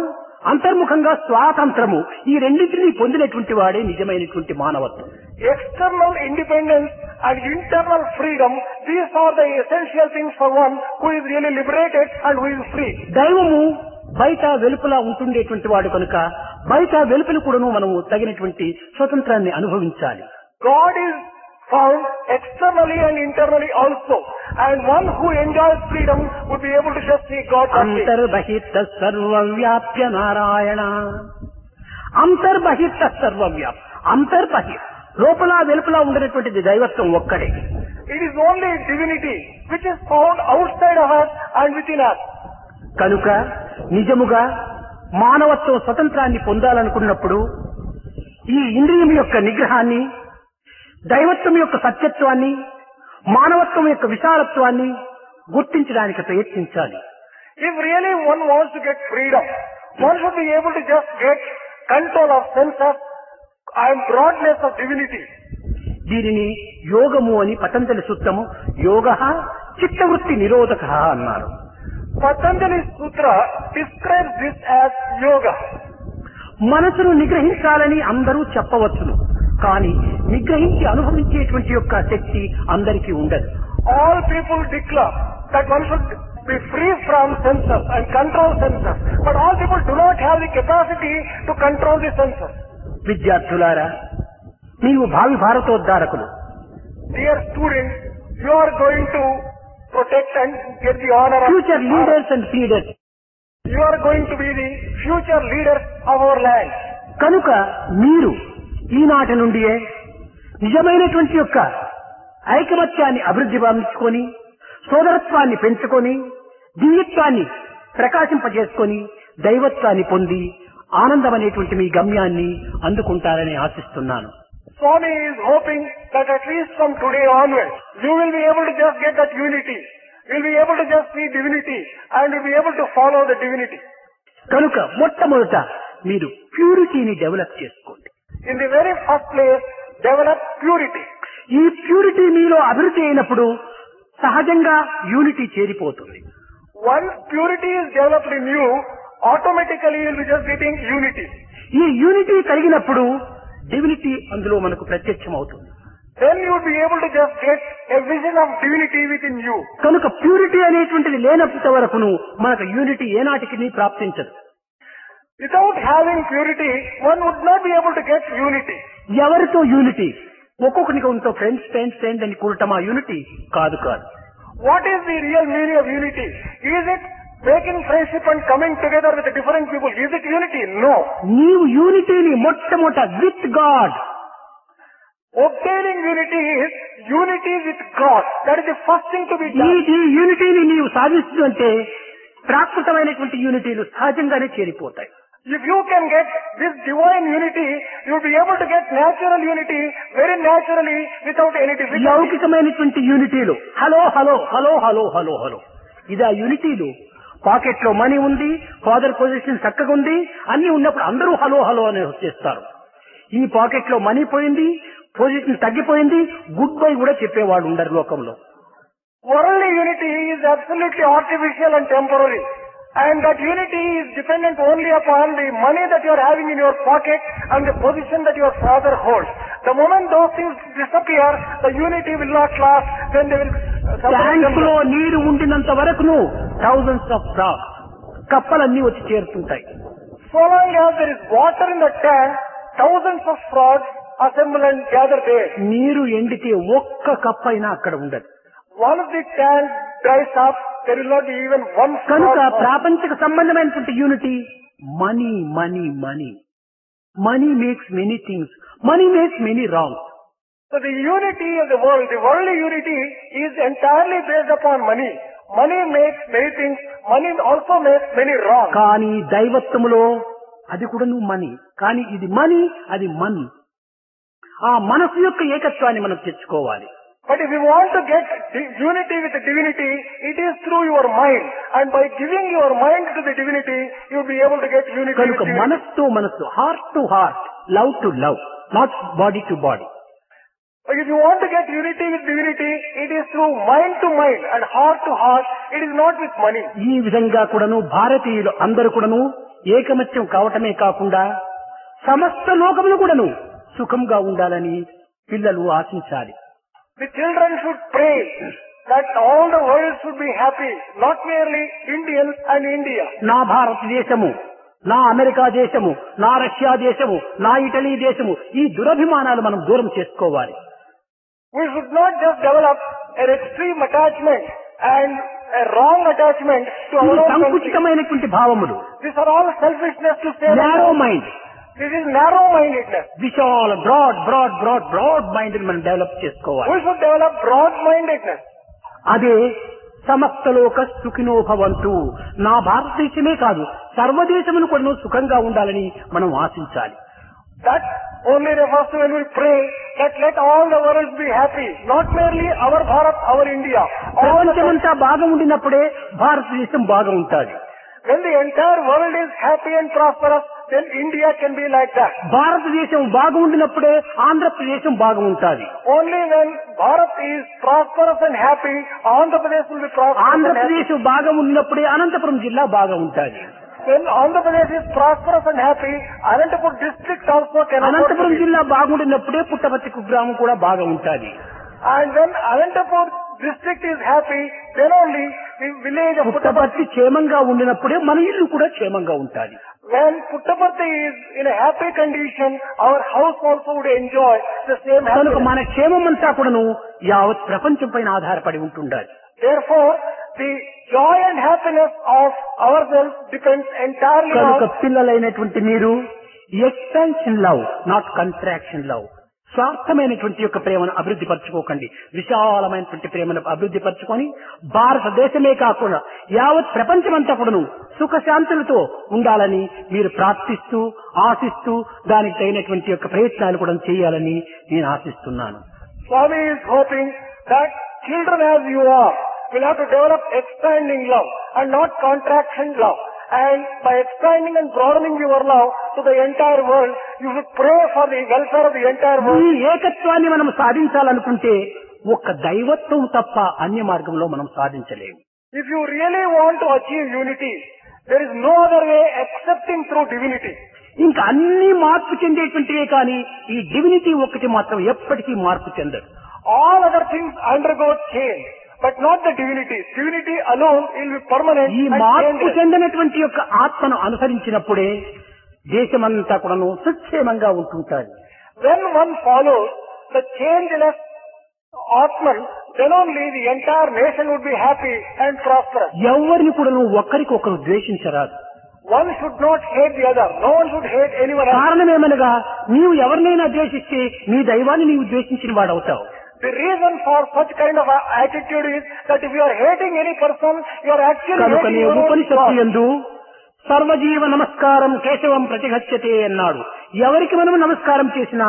అంతర్ముఖంగా స్వాతంత్రము, ఈ రెండింటినీ పొందినటువంటి వాడే నిజమైనటువంటి మానవత్వం.
External independence and internal freedom, these are the essential things for one who is really liberated and who is free.
దైవము బయట వెలుపల ఉంటుండేటువంటి వాడు కనుక బయట వెలుపల కూడాను మనము తగినటువంటి స్వతంత్రాన్ని అనుభవించాలి.
God is found externally and internally also, and one who enjoys freedom would be able to just see God.
అంతర్బహిర్త సర్వవ్యాప్య Narayana. అంతర్బహిర్త సర్వవ్యాప్, అంతర్బహిర్ లోపల వెలుపల ఉండేటువంటిది దైవత్వం ఒక్కడే.
It is only divinity which is found outside of us and within us.
కనుక నిజముగా మానవత్వం స్వతంత్రాన్ని పొందాలనుకున్నప్పుడు ఈ ఇంద్రియం యొక్క నిగ్రహాన్ని, దైవత్వం యొక్క సత్యత్వాన్ని, మానవత్వం యొక్క విశాలత్వాన్ని గుర్తించడానికి ప్రయత్నించాలి.
If really one wants to get freedom, one should be able to just get control of senses and broadness of divinity.
దీనిని యోగము అని పతంజలి సూత్రము యోగ చిత్తవృత్తి నిరోధక అన్నారు.
Patanjali Sutra describes this as yoga.
మనసును నిగ్రహించాలని అందరూ చెప్పవచ్చును, కానీ నిగ్రహించి అనుభవించేటువంటి యొక్క శక్తి అందరికీ ఉండదు.
All people declare that one should be free from senses and control senses, but all people do not have the capacity to control the senses.
విద్యార్థులారా, నీవు భావి భారతోద్ధారకులు.
Dear students, you are going to protect and get the honor of
future leaders and feeders.
You are going to be the future leaders of our land.
కనుక మీరు ఈనాటి నుండియే నిజమైనటువంటి యొక్క ఐకమత్యాన్ని అభివృద్ధి భావించుకొని సోదరత్వాన్ని పెంచుకొని దివ్యత్వాన్ని ప్రకాశింపజేసుకొని దైవత్వాన్ని పొంది ఆనందం అనేటువంటి మీ గమ్యాన్ని అందుకుంటారని ఆశిస్తున్నాను.
Swami is hoping that at least from today onwards, you will be able to just get that unity. You will be able to just see divinity and will be able to follow the divinity.
కనుక మొట్టమొదట మీరు ప్యూరిటీని develop చేసుకోండి.
In the very first place, develop purity.
ఈ purity మీలో అభివృద్ధి అయినప్పుడు సహజంగా unity చేరిపోతుంది.
Once purity is developed in you, automatically you will be just getting unity.
ఈ యూనిటీ కలిగినప్పుడు డివినిటీ అందులో మనకు ప్రత్యక్షం అవుతుంది.
Then you will be able to just get a vision of divinity within you.
కనుక ప్యూరిటీ అనేటువంటిది లేనంత వరకును మనకు unity ఏనాటికి ప్రాప్తించదు.
Without having purity, one would not be able to get unity.
ఎవరితో యూనిటీ? ఒక్కొక్కరికి ఉంటో ఫ్రెండ్స్ అని కూడటం ఆ యూనిటీ కాదు.
What is the real meaning of unity? Is it making friendship and coming together with different people? Is it unity? No.
నీవు యూనిటీని మొట్టమొదట with God.
Obtaining unity is unity with God. That is the first thing to be done.
ఈ యూనిటీని నీవు సాధిస్తుంటే ప్రాకృతమైనటువంటి యూనిటీలు సహజంగానే చేరిపోతాయి.
If you can get this divine unity, you will be able to get natural unity very naturally without any difficulty.
లౌకికమైనటువంటి యూనిటీలు hello hello hello hello hello hello ఇది ఆ యూనిటీలు. Pocket లో money ఉంది, ఫాదర్ పొజిషన్ చక్కగా ఉంది, అన్ని ఉన్నప్పుడు అందరూ హలో హలో అని వచ్చేస్తారు. ఈ పాకెట్ లో మనీ పోయింది, పొజిషన్ తగ్గిపోయింది, గుడ్ బై కూడా చెప్పేవాడు ఉండరు లోకంలో.
Worldly unity is absolutely artificial and temporary. And that unity is dependent only upon the money that you are having in your pocket and the position that your father holds. The moment those things disappear, the unity will not last. Then they will.
Tank లో నీరు ఉండినంత వరకును thousands of frogs కప్పలన్నీ వచ్చి చేరుతుంటాయి.
So long as there is water in the tank, thousands of frogs assemble and gather there.
నీరు ఎండితే ఒక్క కప్ప అయినా అక్కడ ఉండదు.
Once the tank dries up, there will not be even one frog.
కనుక ప్రాపంచిక సంబంధమైనటువంటి unity money money money money makes many things, money makes many wrong.
So the unity of the world, the worldly unity is entirely based upon money. Money makes many things, money also makes many wrong.
కానీ దైవత్వములో అది కూడా నువ్వు money, కానీ ఇది money, అది మన్. ఆ మనసు యొక్క ఏకత్వాన్ని మనం తెచ్చుకోవాలి.
But if you want to get unity with the divinity, it is through your mind. And by giving your mind to the divinity, you will be able to get unity with
కనుక
divinity.
మనస్సు మనస్సు, heart to heart, love to love, not body to body.
But if you want to get unity with divinity, it is through mind to mind and heart to heart. It is not with money.
ఈ విధంగా కూడాను భారతీయులు అందరూ కూడాను ఏకమత్యం కావటమే కాకుండా సమస్త లోకములు కూడాను సుఖంగా ఉండాలని పిల్లలు ఆశించాలి.
The children should pray that all the world should be happy, not merely Indians and India.
నా భారతదేశము, నా అమెరికా దేశము, నా రష్యా దేశము, నా ఇటలీ దేశము, ఈ దురభిమానాలు మనం దూరం చేసుకోవాలి.
We should not just develop an extreme attachment and a wrong attachment to our
ఇవి
own country.
సంకుచితమైనటువంటి భావములు.
These are all selfishness to say.
Narrow mind.
This is narrow-mindedness.
విశాల బ్రాడ్ మైండ్ మనం డెవలప్ చేసుకోవాలి.
We should develop broad-mindedness.
అదే సమస్తలోక సుఖినో భవంతు. నా భారతదేశమే కాదు సర్వదేశములు కూడా సుఖంగా ఉండాలని మనం ఆశించాలి.
That only refers to when we pray that let all the world be happy, not merely our Bharat, our India.
ప్రపంచమంతా బాగా ఉండినప్పుడే భారతదేశం బాగా ఉంటుంది.
When the entire world is happy and prosperous, then India can be like that.
భారతదేశం బాగా ఉండినప్పుడే ఆంధ్రప్రదేశం బాగా ఉంటుంది.
Only when Bharat is prosperous and happy, Andhra Pradesh will be prosperous and happy.
ఆంధ్రప్రదేశం బాగా ఉండినప్పుడే అనంతపురం జిల్లా బాగా ఉంటుంది.
When Andhra Pradesh is prosperous and happy, Anantapur district also can.
Anantapuram జిల్లా బాగుండినప్పుడే పుట్టపర్తి కుగ్రామం కూడా బాగా ఉంటుంది.
And when Anantapur district is happy, then only the village of
Puttaparthi క్షేమంగా ఉండినప్పుడే మన ఇల్లు కూడా క్షేమంగా ఉంటుంది.
When Puttaparthi is in a happy condition, our house also would enjoy the same
కనుక
happiness.
మన క్షేమం అంతా కూడాను యావత్ ప్రపంచం పైన ఆధారపడి ఉంటుండాలి.
Therefore, the joy and happiness of ourselves depends entirely
కనుక
on.
పిల్లలైనటువంటి మీరు expansion love, not contraction love. స్వార్థమైనటువంటి యొక్క ప్రేమను అభివృద్ధి పరచుకోకండి. విశాలమైనటువంటి ప్రేమను అభివృద్ధి పరచుకొని భారతదేశమే కాకుండా యావత్ ప్రపంచమంతా కూడాను సుఖశాంతులతో ఉండాలని మీరు ప్రార్థిస్తూ ఆశిస్తూ దానికి తగినటువంటి యొక్క ప్రయత్నాలు కూడా చేయాలని నేను ఆశిస్తున్నాను.
Swami is hoping that children as you are will have to develop expanding love and not contraction love. And by expanding and broadening your love to the entire world, you should pray for the welfare of the entire world.
ఈ ఏకత్వాన్ని మనం సాధించాలనుకుంటే ఒక్క దైవత్వం తప్ప అన్య మార్గంలో మనం సాధించలేము.
If you really want to achieve unity, there is no other way excepting through divinity.
ఇంకా అన్ని మార్పు చెందేటువంటివే కానీ ఈ డివినిటీ ఒక్కటి మాత్రం ఎప్పటికీ మార్పు చెందదు.
All other things undergo change, but not the divinity. Divinity alone will be permanent.
ఈ
and
మార్పు
changeless.
చెందినటువంటి యొక్క ఆత్మను అనుసరించినప్పుడే దేశమంతా కూడాను సుక్షేమంగా ఉంటుంటారు.
When one follows the changeless Atman, then only the entire nation would be happy and prosperous.
ఎవరిని కూడాను ఒక్కరికొకరు ద్వేషించరాదు.
One should not hate the other. No one should hate anyone else.
కారణమేమనగా నీవు ఎవరినైనా ద్వేషిస్తే నీ దైవాన్ని నీవు ద్వేషించిన వాడవుతావు.
The reason for such kind of attitude is that if you are hating any person, you are actually hating
కనుకనే
your own
ఉపనిషత్తు
God.
యందు సర్వజీవ నమస్కారం కేశవం ప్రతిగచ్చతే అన్నాడు. ఎవరికి మనం నమస్కారం చేసినా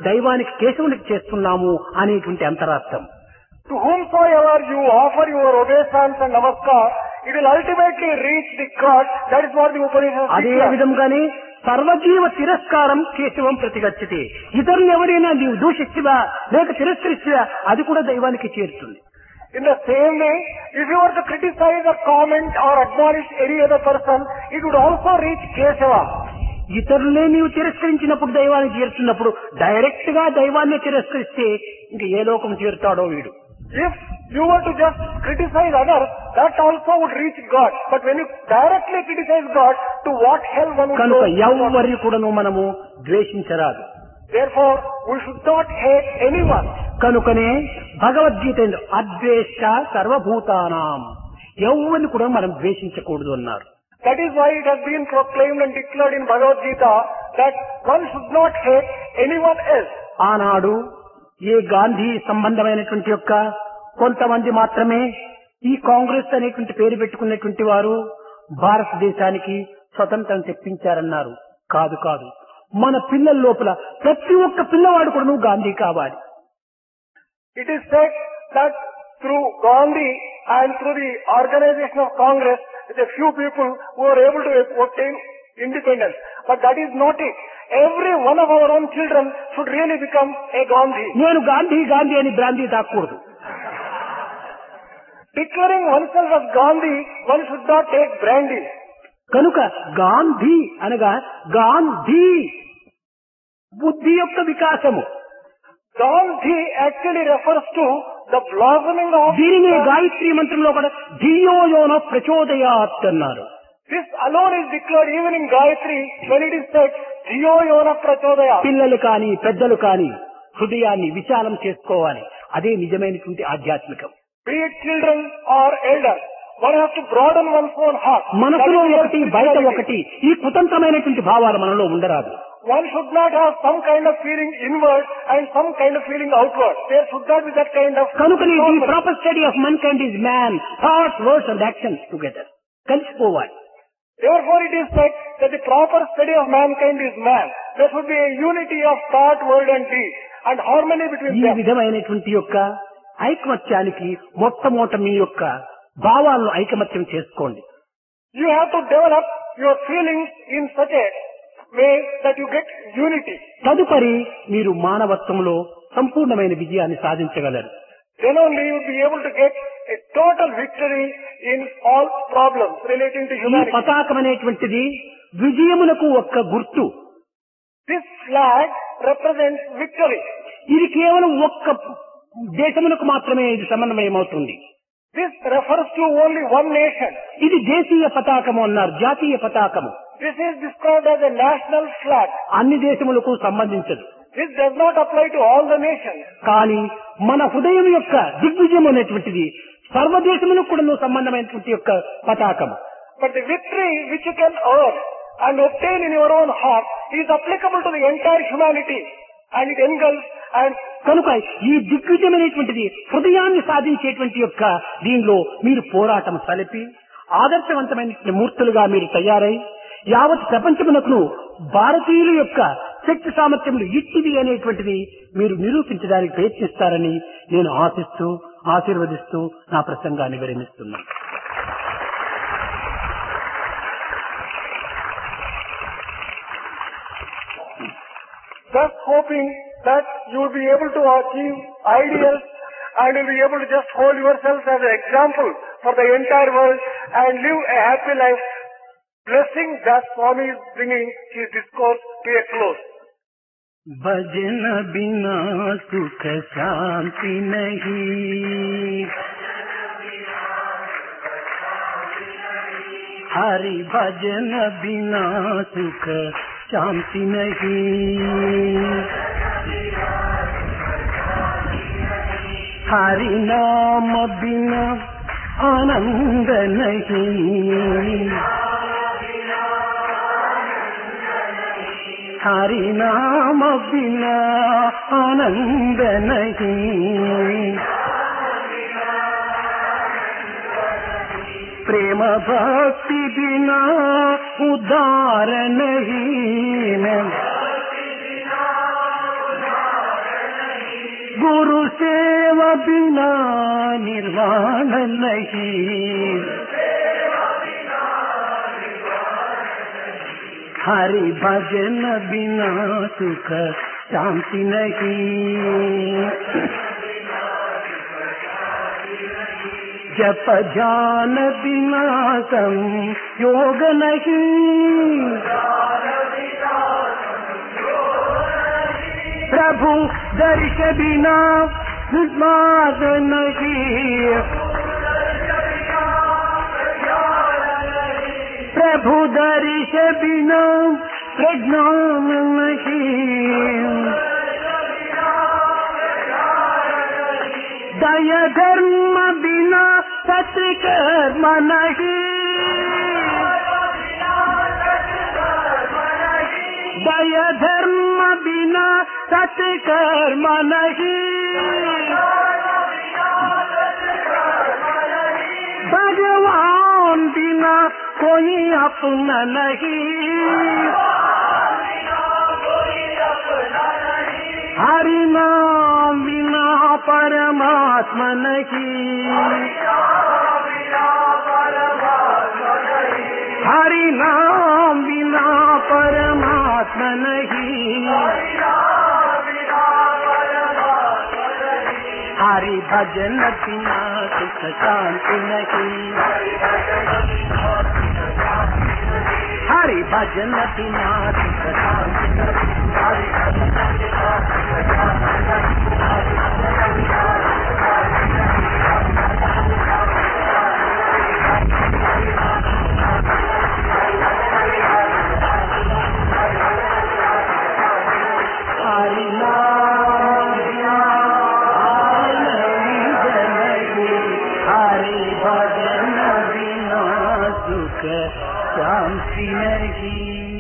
దైవానికి కేశవునికి చేస్తున్నాము అనేటువంటి అంతరార్థం.
To whomsoever you offer your obeisance and namaskar, it will ultimately reach the God. That is what the Upanishad
అదే
declares.
విధంగానే సర్వజీవ తిరస్కారం కేశవం ప్రతిగచ్చతే. ఇతరులు ఎవరైనా నీవు దూషిస్తువా లేక తిరస్కరిస్తువా అది కూడా దైవానికి చేరుతుంది.
In the same way, if you were to criticize or comment or admonish any other person, it would also reach Keshava.
ఇతరులే నీవు తిరస్కరించినప్పుడు దైవాన్ని చేరుతున్నప్పుడు డైరెక్ట్ గా దైవాన్ని తిరస్కరిస్తే ఇంక ఏ లోకం చేరుతాడో వీడు.
If you were to just criticize others, that also would reach God. But when you directly criticize God, to what hell one would
కనుక
go?
ఎవరిని కూడాను మనము ద్వేషించరాదు.
Therefore, we should not hate anyone.
కనుకనే భగవద్గీత అద్వేష సర్వభూతానాం, ఎవరిని కూడా మనం ద్వేషించకూడదు అన్నారు.
That is why it has been proclaimed and declared in Bhagavad Gita that one should not hate anyone else.
ఆనాడు ఏ గాంధీ సంబంధమైనటువంటి యొక్క కొంతమంది మాత్రమే ఈ కాంగ్రెస్ అనేటువంటి పేరు పెట్టుకున్నటువంటి వారు భారతదేశానికి స్వతంత్రం తెప్పించారన్నారు. కాదు కాదు, మన పిల్లల లోపల ప్రతి ఒక్క పిల్లవాడు కూడా గాంధీ కావాలి.
It is said that through Gandhi and through the organization of Congress, there are few people who are able to obtain independence. But that is not it. Every one of our own children should really become a Gandhi.
నేను గాంధీ గాంధీ అని brandy తాకూడదు.
Declaring oneself as Gandhi, one should not take brandy.
కనుక గాంధీ అనగా గాంధీ బుద్ధి యొక్క వికాసము.
Gandhi actually refers to the blossoming of
దీనిని గాయత్రి మంత్రంలో కూడా ధియో యోన ప్రచోదయాత్ అన్నారు.
This alone is declared even in Gayatri when it is said Dhiyo Yona Prachodaya.
పిల్లలు కాని పెద్దలు కాని హృదయాన్ని విశాలం చేసుకోవాలి. అదే నిజమైనటువంటి ఆధ్యాత్మికం.
Be it children or elders, one has to broaden one's own heart.
మనసులో
That is
ఒకటి బయట ఒకటి ఈ కుతంత్రమైనటువంటి భావాలు మనలో ఉండరాదు.
One should not have some kind of feeling inward and some kind of feeling outward. There should not be that kind of.
కనుకనే the proper study of mankind is man, thoughts words and actions together. కలిసిపోవాలి.
Therefore it is said that the proper study of mankind is man. There should be a unity of thought, word and deed and harmony between
ఈ
them.
విధమైనటువంటి యొక్క ఐకమత్యానికి మొట్టమొదట మీ యొక్క భావాలను ఐకమత్యం చేసుకోండి.
You have to develop your feelings in such a way that you get unity.
తదుపరి మీరు మానవత్వంలో సంపూర్ణమైన విజయాన్ని సాధించగలరు.
Then only you will be able to get a total victory in all problems relating to
ఈ
humanity.
పతాకం అనేటువంటిది విజయములకు ఒక్క గుర్తు.
This flag represents victory.
ఇది కేవలం ఒక్క దేశములకు మాత్రమే ఇది సమన్వయమవుతుంది.
This refers to only one nation.
ఇది దేశీయ పతాకము అన్నారు, జాతీయ పతాకము.
This is described as a national flag.
అన్ని దేశములకు సంబంధించదు.
This does not apply to all the nations.
కానీ మన హృదయం యొక్క దిగ్విజయం అనేటువంటిది సర్వదేశములకు కూడా సంబంధమైనటువంటి యొక్క పతాకము.
But the victory which you can earn and obtain in your own heart is applicable to the entire humanity and it engulfs and
కనుక ఈ దిగ్విజయమైనటువంటిది హృదయాన్ని సాధించేటువంటి యొక్క దీనిలో మీరు పోరాటం సలిపి ఆదర్శవంతమైన మూర్తులుగా మీరు తయారై యావత్ ప్రపంచమునకు భారతీయుల యొక్క శక్తి సామర్థ్యములు ఇట్టివి అనేటువంటిది మీరు నిరూపించడానికి ప్రయత్నిస్తారని నేను ఆశిస్తూ ఆశీర్వదిస్తూ నా ప్రసంగాన్ని విరమిస్తున్నాను.
thus hoping that you will be able to achieve ideals and you will be able to just hold yourselves as an example for the entire world and live a happy life, blessing that Swami is bringing his discourse to a close.
भजन बिना सुख शांति नहीं, हरि भजन बिना सुख शांति नहीं, हरि नाम बिना आनंद नहीं, हरि नाम बिना आनंद नहीं, प्रेम भक्ति बिना उद्धार नहीं, गुरु सेवा बिना निर्वाण नहीं, हरि भजन बिना सुख शांति नहीं, जप ध्यान बिना संयोग नहीं, प्रभु दर्श बिना मार्ग नहीं, प्रभु दर्श बिना प्रज्ञान नहीं, दया धर्म बिना सत्कर्म नहीं, दया धर्म बिना सत्कर्म नहीं, भगवान बिना कोई अपना नहीं, हरि नाम बिना परमात्मा नहीं, हरि नाम बिना परमात्मा नहीं, हरि भजन बिना सुख शांति नहीं, हरि भजन बिना सुख शांति हरि नाम हरि भजन बिना सुख शांति नहीं।